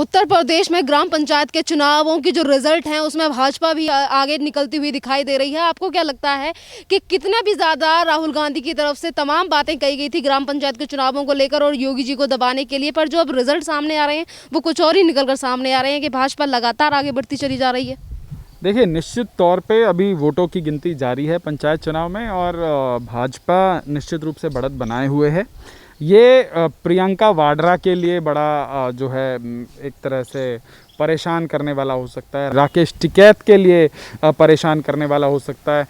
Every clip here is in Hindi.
उत्तर प्रदेश में ग्राम पंचायत के चुनावों की जो रिजल्ट हैं उसमें भाजपा भी आगे निकलती हुई दिखाई दे रही है। आपको क्या लगता है कि कितना भी ज़्यादा राहुल गांधी की तरफ से तमाम बातें कही गई थी ग्राम पंचायत के चुनावों को लेकर और योगी जी को दबाने के लिए, पर जो अब रिजल्ट सामने आ रहे हैं वो कुछ और ही निकल कर सामने आ रहे हैं कि भाजपा लगातार आगे बढ़ती चली जा रही है। देखिए, निश्चित तौर पे अभी वोटों की गिनती जारी है पंचायत चुनाव में और भाजपा निश्चित रूप से बढ़त बनाए हुए है। ये प्रियंका वाड्रा के लिए बड़ा जो है एक तरह से परेशान करने वाला हो सकता है, राकेश टिकैत के लिए परेशान करने वाला हो सकता है,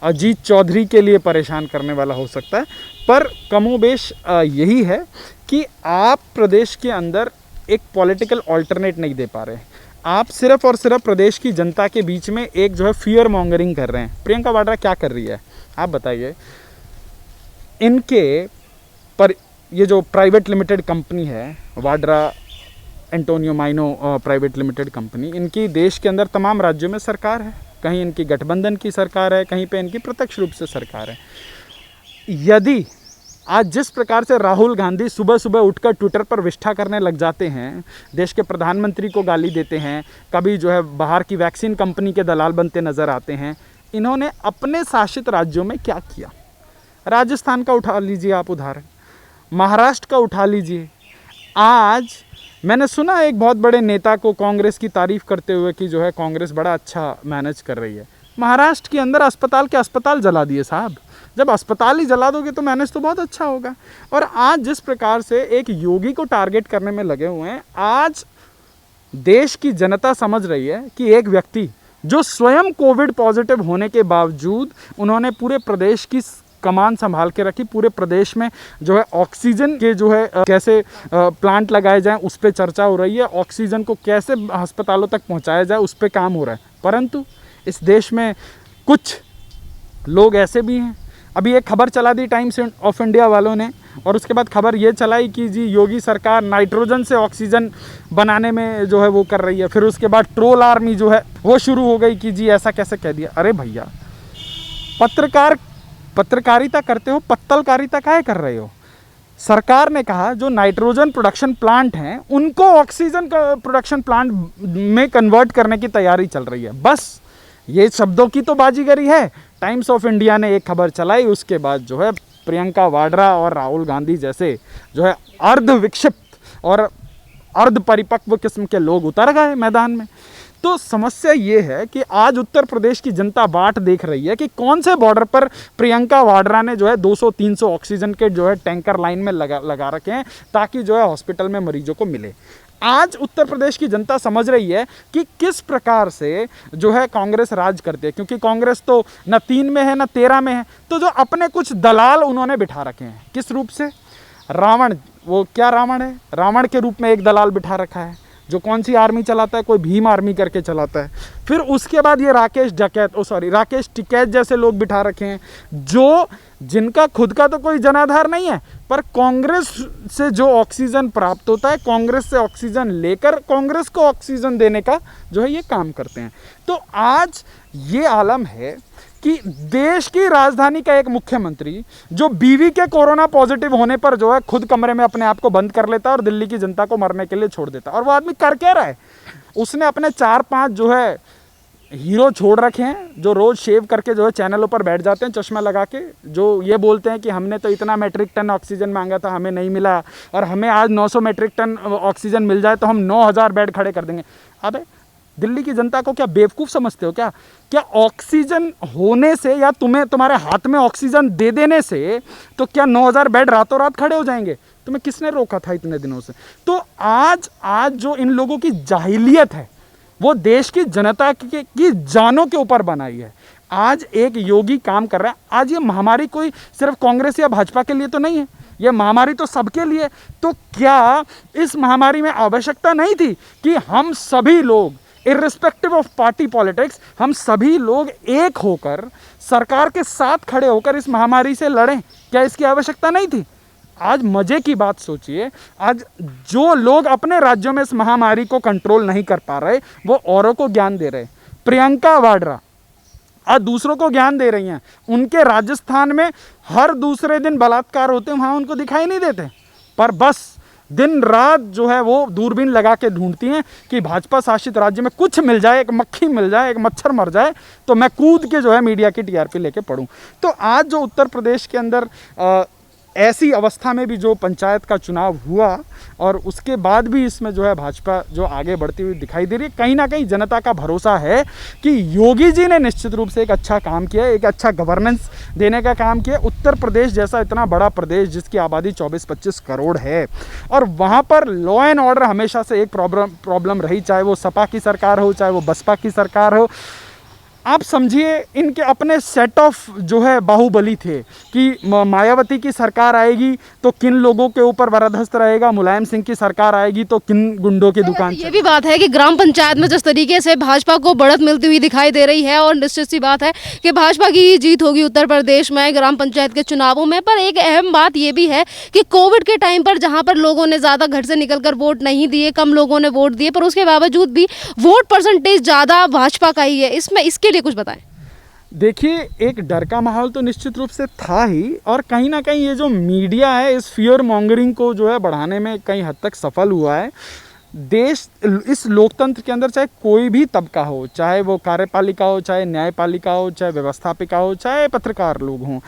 अजीत चौधरी के लिए परेशान करने वाला हो सकता है। पर कमोबेश यही है कि आप प्रदेश के अंदर एक पॉलिटिकल ऑल्टरनेट नहीं दे पा रहे। आप सिर्फ और सिर्फ प्रदेश की जनता के बीच में एक जो है फियर मॉन्गरिंग कर रहे हैं। प्रियंका वाड्रा क्या कर रही है आप बताइए। इनके पर ये जो प्राइवेट लिमिटेड कंपनी है Vadra Antonio Maino private limited company, इनकी देश के अंदर तमाम राज्यों में सरकार है। कहीं इनकी गठबंधन की सरकार है, कहीं पे इनकी प्रत्यक्ष रूप से सरकार है। यदि आज जिस प्रकार से राहुल गांधी सुबह सुबह उठकर ट्विटर पर विष्ठा करने लग जाते हैं, देश के प्रधानमंत्री को गाली देते हैं, कभी जो है बाहर की वैक्सीन कंपनी के दलाल बनते नजर आते हैं, इन्होंने अपने शासित राज्यों में क्या किया? राजस्थान का उठा लीजिए आप उदाहरण, महाराष्ट्र का उठा लीजिए। आज मैंने सुना एक बहुत बड़े नेता को कांग्रेस की तारीफ करते हुए कि जो है कांग्रेस बड़ा अच्छा मैनेज कर रही है। महाराष्ट्र के अंदर अस्पताल के अस्पताल जला दिए साहब। जब अस्पताल ही जला दोगे तो मैनेज तो बहुत अच्छा होगा। और आज जिस प्रकार से एक योगी को टारगेट करने में लगे हुए हैं, आज देश की जनता समझ रही है कि एक व्यक्ति जो स्वयं कोविड पॉजिटिव होने के बावजूद उन्होंने पूरे प्रदेश की कमान संभाल के रखी, पूरे प्रदेश में जो है ऑक्सीजन के जो है कैसे प्लांट लगाए जाएं उस पर चर्चा हो रही है, ऑक्सीजन को कैसे अस्पतालों तक पहुंचाया जाए उस पर काम हो रहा है। परंतु इस देश में कुछ लोग ऐसे भी हैं। अभी एक खबर चला दी टाइम्स ऑफ इंडिया वालों ने, और उसके बाद खबर ये चलाई कि जी योगी सरकार नाइट्रोजन से ऑक्सीजन बनाने में जो है वो कर रही है। फिर उसके बाद ट्रोल आर्मी जो है वो शुरू हो गई कि जी ऐसा कैसे कह दिया। अरे भैया, पत्रकारिता करते हो, पत्तलकारिता काहे कर रहे हो? सरकार ने कहा जो नाइट्रोजन प्रोडक्शन प्लांट हैं उनको ऑक्सीजन का प्रोडक्शन प्लांट में कन्वर्ट करने की तैयारी चल रही है। बस ये शब्दों की तो बाजीगरी है। टाइम्स ऑफ इंडिया ने एक खबर चलाई, उसके बाद जो है प्रियंका वाड्रा और राहुल गांधी जैसे जो है अर्ध विक्षिप्त और अर्ध परिपक्व किस्म के लोग उतर गए मैदान में। तो समस्या ये है कि आज उत्तर प्रदेश की जनता बाट देख रही है कि कौन से बॉर्डर पर प्रियंका वाड्रा ने जो है 200-300 ऑक्सीजन के जो है टैंकर लाइन में लगा रखे हैं ताकि जो है हॉस्पिटल में मरीजों को मिले। आज उत्तर प्रदेश की जनता समझ रही है कि किस प्रकार से जो है कांग्रेस राज करती है, क्योंकि कांग्रेस तो न 3 में है न 13 में है। तो जो अपने कुछ दलाल उन्होंने बिठा रखे हैं, किस रूप से? रावण, वो क्या रावण है, रावण के रूप में एक दलाल बिठा रखा है जो कौन सी आर्मी चलाता है, कोई भीम आर्मी करके चलाता है। फिर उसके बाद ये राकेश टिकैत जैसे लोग बिठा रखे हैं जो जिनका खुद का तो कोई जनाधार नहीं है, पर कांग्रेस से जो ऑक्सीजन प्राप्त होता है, कांग्रेस से ऑक्सीजन लेकर कांग्रेस को ऑक्सीजन देने का जो है ये काम करते हैं। तो आज ये आलम है कि देश की राजधानी का एक मुख्यमंत्री जो बीवी के कोरोना पॉजिटिव होने पर जो है खुद कमरे में अपने आप को बंद कर लेता है और दिल्ली की जनता को मरने के लिए छोड़ देता है। और वो आदमी कर क्या रहा है? उसने अपने 4-5 जो है हीरो छोड़ रखे हैं जो रोज शेव करके जो है चैनलों पर बैठ जाते हैं चश्मा लगा के, जो ये बोलते हैं कि हमने तो इतना मेट्रिक टन ऑक्सीजन मांगा था, हमें नहीं मिला, और हमें आज 900 मेट्रिक टन ऑक्सीजन मिल जाए तो हम 9000 बेड खड़े कर देंगे। अबे दिल्ली की जनता को क्या बेवकूफ़ समझते हो क्या? क्या ऑक्सीजन होने से या तुम्हारे हाथ में ऑक्सीजन दे देने से तो क्या 9000 बेड रातों रात खड़े हो जाएंगे? तुम्हें किसने रोका था इतने दिनों से? तो आज जो इन लोगों की जाहिलियत है वो देश की जनता की जानों के ऊपर बनाई है। आज एक योगी काम कर रहा है। आज ये महामारी कोई सिर्फ कांग्रेस या भाजपा के लिए तो नहीं है, ये महामारी तो सबके लिए। तो क्या इस महामारी में आवश्यकता नहीं थी कि हम सभी लोग इर्रिस्पेक्टिव ऑफ पार्टी पॉलिटिक्स, हम सभी लोग एक होकर सरकार के साथ खड़े होकर इस महामारी से लड़ें? क्या इसकी आवश्यकता नहीं थी? आज मजे की बात सोचिए, आज जो लोग अपने राज्यों में इस महामारी को कंट्रोल नहीं कर पा रहे वो औरों को ज्ञान दे रहे। प्रियंका वाड्रा आज दूसरों को ज्ञान दे रही हैं। उनके राजस्थान में हर दूसरे दिन बलात्कार होते हैं, वहाँ उनको दिखाई नहीं देते, पर बस दिन रात जो है वो दूरबीन लगा के ढूंढती हैं कि भाजपा शासित राज्य में कुछ मिल जाए, एक मक्खी मिल जाए, एक मच्छर मर जाए, तो मैं कूद के जो है मीडिया की टीआरपी लेके पढूं। तो आज जो उत्तर प्रदेश के अंदर ऐसी अवस्था में भी जो पंचायत का चुनाव हुआ और उसके बाद भी इसमें जो है भाजपा जो आगे बढ़ती हुई दिखाई दे रही है, कहीं ना कहीं जनता का भरोसा है कि योगी जी ने निश्चित रूप से एक अच्छा काम किया है, एक अच्छा गवर्नेंस देने का काम किया। उत्तर प्रदेश जैसा इतना बड़ा प्रदेश जिसकी आबादी 24-25 करोड़ है और वहाँ पर लॉ एंड ऑर्डर हमेशा से एक प्रॉब्लम रही, चाहे वो सपा की सरकार हो, चाहे वो बसपा की सरकार हो। आप समझिए इनके अपने सेट ऑफ जो है बाहुबली थे कि मायावती की सरकार आएगी तो किन लोगों के ऊपर वरदहस्त रहेगा, मुलायम सिंह की सरकार आएगी तो किन गुंडों की दुकान। ये भी बात है कि ग्राम पंचायत में जिस तरीके से भाजपा को बढ़त मिलती हुई दिखाई दे रही है और निश्चित सी बात है कि भाजपा की ही जीत होगी उत्तर प्रदेश में ग्राम पंचायत के चुनावों में। पर एक अहम बात ये भी है कि कोविड के टाइम पर जहां पर लोगों ने ज़्यादा घर से निकलकर वोट नहीं दिए, कम लोगों ने वोट दिए, पर उसके बावजूद भी वोट परसेंटेज ज़्यादा भाजपा का ही है। इसमें इसके लिए कुछ बताएं। देखिए, एक डर का माहौल तो निश्चित रूप से था ही और कहीं ना कहीं ये जो मीडिया है इस फियर मॉन्गरिंग को जो है बढ़ाने में कई हद तक सफल हुआ है। देश इस लोकतंत्र के अंदर चाहे कोई भी तबका हो, चाहे वो कार्यपालिका हो, चाहे न्यायपालिका हो, चाहे व्यवस्थापिका हो, चाहे पत्रकार लोग हों,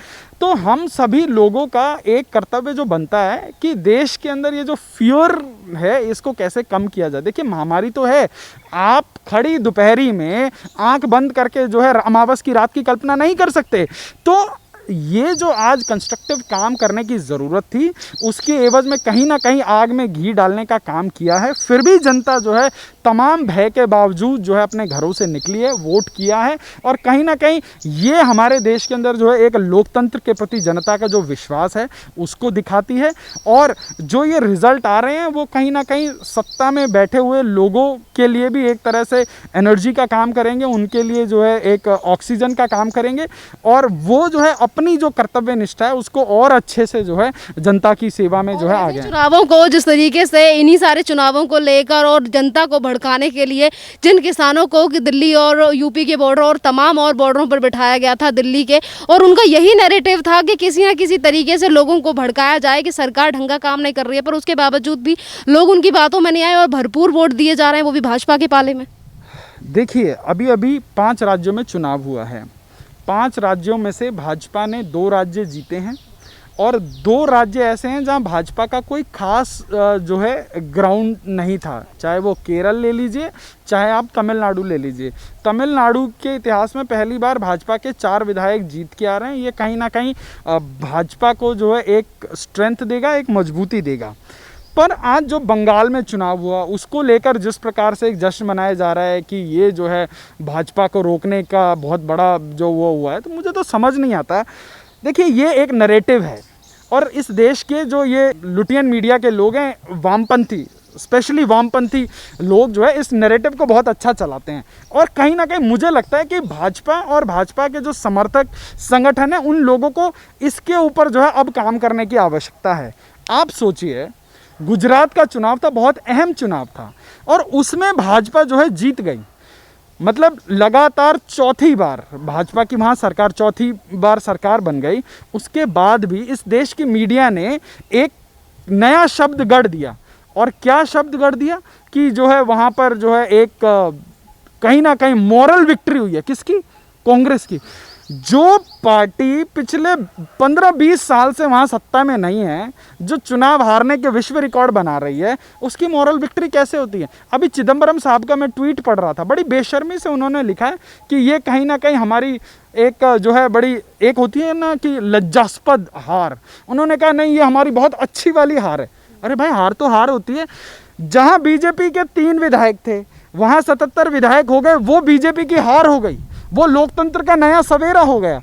तो हम सभी लोगों का एक कर्तव्य जो बनता है कि देश के अंदर ये जो फियर है इसको कैसे कम किया जाए। देखिए, महामारी तो है, आप खड़ी दोपहरी में आंख बंद करके जो है अमावस की रात की कल्पना नहीं कर सकते। तो ये जो आज कंस्ट्रक्टिव काम करने की ज़रूरत थी उसके एवज में कहीं ना कहीं आग में घी डालने का काम किया है। फिर भी जनता जो है तमाम भय के बावजूद जो है अपने घरों से निकली है, वोट किया है और कहीं ना कहीं ये हमारे देश के अंदर जो है एक लोकतंत्र के प्रति जनता का जो विश्वास है उसको दिखाती है। और जो ये रिजल्ट आ रहे हैं वो कहीं ना कहीं सत्ता में बैठे हुए लोगों के लिए भी एक तरह से एनर्जी का काम करेंगे, उनके लिए जो है एक ऑक्सीजन का काम करेंगे और वो जो है अपनी जो कर्तव्य निष्ठा है उसको और अच्छे से जो है जनता की सेवा में जो है आगे चुनावों को जिस तरीके से इन्हीं सारे चुनावों को लेकर और जनता को भड़काने के लिए जिन किसानों को कि दिल्ली और यूपी के बॉर्डर और तमाम और बॉर्डरों पर बिठाया गया था दिल्ली के, और उनका यही नैरेटिव था कि किसी न किसी तरीके से लोगों को भड़काया जाए कि सरकार ढंग का काम नहीं कर रही है, पर उसके बावजूद भी लोग उनकी बातों में नहीं आए और भरपूर वोट दिए जा रहे हैं, वो भी भाजपा के पाले में। देखिए, अभी अभी 5 राज्यों में चुनाव हुआ है। 5 राज्यों में से भाजपा ने 2 राज्य जीते हैं और 2 राज्य ऐसे हैं जहां भाजपा का कोई खास जो है ग्राउंड नहीं था। चाहे वो केरल ले लीजिए, चाहे आप तमिलनाडु ले लीजिए। तमिलनाडु के इतिहास में पहली बार भाजपा के 4 विधायक जीत के आ रहे हैं। ये कहीं ना कहीं भाजपा को जो है एक स्ट्रेंथ देगा, एक मजबूती देगा। पर आज जो बंगाल में चुनाव हुआ उसको लेकर जिस प्रकार से एक जश्न मनाया जा रहा है कि ये जो है भाजपा को रोकने का बहुत बड़ा जो वो हुआ है, तो मुझे तो समझ नहीं आता। देखिए, ये एक नैरेटिव है और इस देश के जो ये लुटियन मीडिया के लोग हैं, वामपंथी, स्पेशली वामपंथी लोग जो है इस नैरेटिव को बहुत अच्छा चलाते हैं और कहीं ना कहीं मुझे लगता है कि भाजपा और भाजपा के जो समर्थक संगठन हैं उन लोगों को इसके ऊपर जो है अब काम करने की आवश्यकता है। आप सोचिए, गुजरात का चुनाव था, बहुत अहम चुनाव था और उसमें भाजपा जो है जीत गई। मतलब लगातार चौथी बार भाजपा की वहाँ सरकार, चौथी बार सरकार बन गई। उसके बाद भी इस देश की मीडिया ने एक नया शब्द गढ़ दिया। और क्या शब्द गढ़ दिया कि जो है वहाँ पर जो है एक कहीं ना कहीं मॉरल विक्ट्री हुई है। किसकी? कांग्रेस की। जो पार्टी पिछले 15-20 साल से वहाँ सत्ता में नहीं है, जो चुनाव हारने के विश्व रिकॉर्ड बना रही है, उसकी मॉरल विक्ट्री कैसे होती है? अभी चिदम्बरम साहब का मैं ट्वीट पढ़ रहा था, बड़ी बेशर्मी से उन्होंने लिखा है कि ये कहीं ना कहीं हमारी एक जो है बड़ी एक होती है ना कि लज्जास्पद हार। उन्होंने कहा नहीं, ये हमारी बहुत अच्छी वाली हार है। अरे भाई, हार तो हार होती है। जहाँ बीजेपी के 3 विधायक थे वहाँ 77 विधायक हो गए, वो बीजेपी की हार हो गई, वो लोकतंत्र का नया सवेरा हो गया।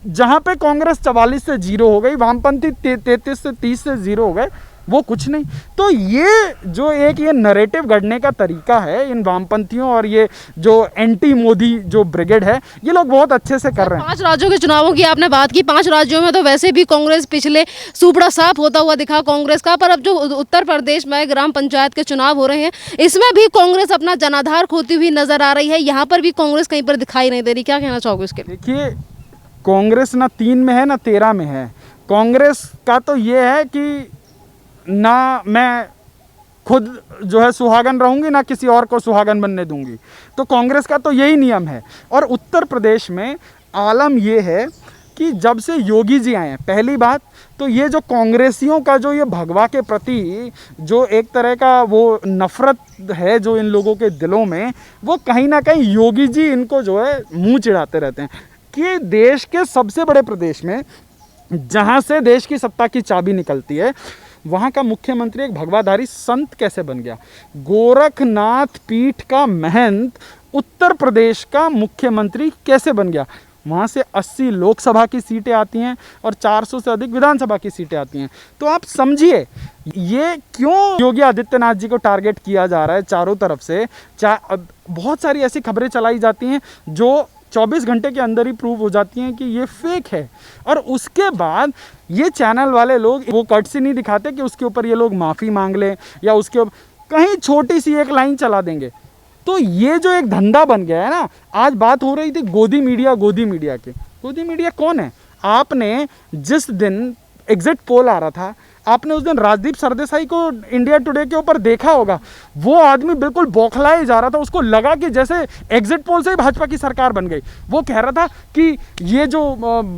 जहाँ पे कांग्रेस 44 से 0 हो गई, वामपंथी 33 से 30 से 0 हो गए, वो कुछ नहीं। तो ये जो एक ये नैरेटिव गढ़ने का तरीका है इन वामपंथियों और ये जो एंटी मोदी जो ब्रिगेड है, ये लोग बहुत अच्छे से कर रहे हैं। 5 राज्यों के चुनावों की आपने बात की, 5 राज्यों में तो वैसे भी कांग्रेस पिछले सुपड़ा साफ होता हुआ दिखा कांग्रेस का, पर अब जो उत्तर प्रदेश में ग्राम पंचायत के चुनाव हो रहे हैं इसमें भी कांग्रेस अपना जनाधार खोती हुई नजर आ रही है। यहाँ पर भी कांग्रेस कहीं पर दिखाई नहीं दे रही, क्या कहना चाहोगे इसके लिए? देखिए, कांग्रेस ना 3 में है ना 13 में है। कांग्रेस का तो ये है कि ना मैं खुद जो है सुहागन रहूंगी, ना किसी और को सुहागन बनने दूंगी। तो कांग्रेस का तो यही नियम है। और उत्तर प्रदेश में आलम ये है कि जब से योगी जी आए हैं, पहली बात तो ये जो कांग्रेसियों का जो ये भगवा के प्रति जो एक तरह का वो नफरत है जो इन लोगों के दिलों में, वो कहीं ना कहीं योगी जी इनको जो है मुंह चिढ़ाते रहते हैं कि देश के सबसे बड़े प्रदेश में जहाँ से देश की सत्ता की चाबी निकलती है, वहाँ का मुख्यमंत्री एक भगवाधारी संत कैसे बन गया। गोरखनाथ पीठ का महंत उत्तर प्रदेश का मुख्यमंत्री कैसे बन गया। वहाँ से 80 लोकसभा की सीटें आती हैं और 400 से अधिक विधानसभा की सीटें आती हैं। तो आप समझिए ये क्यों योगी आदित्यनाथ जी को टारगेट किया जा रहा है चारों तरफ से। बहुत सारी ऐसी खबरें चलाई जाती हैं जो 24 घंटे के अंदर ही प्रूव हो जाती हैं कि ये फेक है, और उसके बाद ये चैनल वाले लोग वो कर्टसी नहीं दिखाते कि उसके ऊपर ये लोग माफ़ी मांग लें या उसके कहीं छोटी सी एक लाइन चला देंगे। तो ये जो एक धंधा बन गया है ना, आज बात हो रही थी गोदी मीडिया के। गोदी मीडिया कौन है? आपने जिस दिन एग्जिट पोल आ रहा था, आपने उस दिन राजदीप सरदेसाई को इंडिया टुडे के ऊपर देखा होगा। वो आदमी बिल्कुल बौखलाए जा रहा था, उसको लगा कि जैसे एग्जिट पोल से ही भाजपा की सरकार बन गई। वो कह रहा था कि ये जो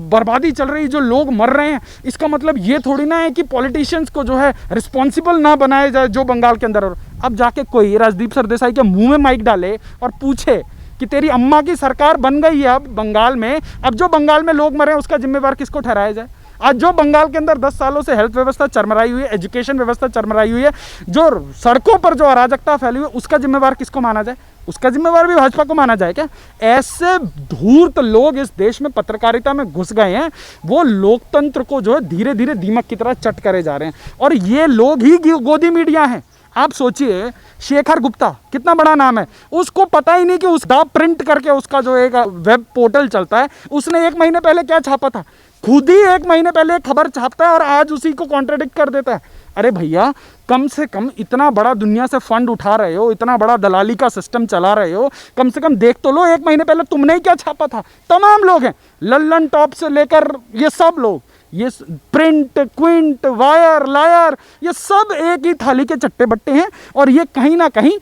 बर्बादी चल रही, जो लोग मर रहे हैं, इसका मतलब ये थोड़ी ना है कि पॉलिटिशियंस को जो है रिस्पॉन्सिबल ना बनाया जाए जो बंगाल के अंदर। अब जाके कोई राजदीप सरदेसाई के मुंह में माइक डाले और पूछे कि तेरी अम्मा की सरकार बन गई है अब बंगाल में, अब जो बंगाल में लोग मरे उसका जिम्मेवार किसको ठहराया जाए। आज जो बंगाल के अंदर 10 सालों से हेल्थ व्यवस्था चरमराई हुई है, एजुकेशन व्यवस्था चरमराई हुई है, जो सड़कों पर जो अराजकता फैली हुई है, उसका जिम्मेवार किसको माना जाए? उसका जिम्मेवार भी भाजपा को माना जाए क्या? ऐसे धूर्त लोग इस देश में पत्रकारिता में घुस गए हैं, वो लोकतंत्र को जो है धीरे धीरे दीमक की तरह चट करे जा रहे हैं। और ये लोग ही गोदी मीडिया हैं। आप सोचिए, शेखर गुप्ता कितना बड़ा नाम है, उसको पता ही नहीं कि उस दा प्रिंट करके उसका जो एक वेब पोर्टल चलता है, उसने 1 महीने पहले क्या छापा था। खुद ही 1 महीने पहले एक खबर छापता है और आज उसी को कॉन्ट्रडिक्ट कर देता है। अरे भैया, कम से कम इतना बड़ा दुनिया से फंड उठा रहे हो, इतना बड़ा दलाली का सिस्टम चला रहे हो, कम से कम देख तो लो 1 महीने पहले तुमने ही क्या छापा था। तमाम लोग हैं, लल्लन टॉप से लेकर ये सब लोग, ये प्रिंट, क्विंट, वायर, लायर, ये सब एक ही थाली के चट्टे बट्टे हैं। और ये कहीं ना कहीं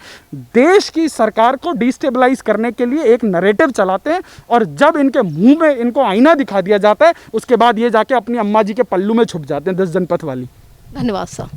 देश की सरकार को डिस्टेबलाइज करने के लिए एक नैरेटिव चलाते हैं। और जब इनके मुंह में इनको आईना दिखा दिया जाता है, उसके बाद ये जाके अपनी अम्मा जी के पल्लू में छुप जाते हैं 10 जनपथ वाली। धन्यवाद सर।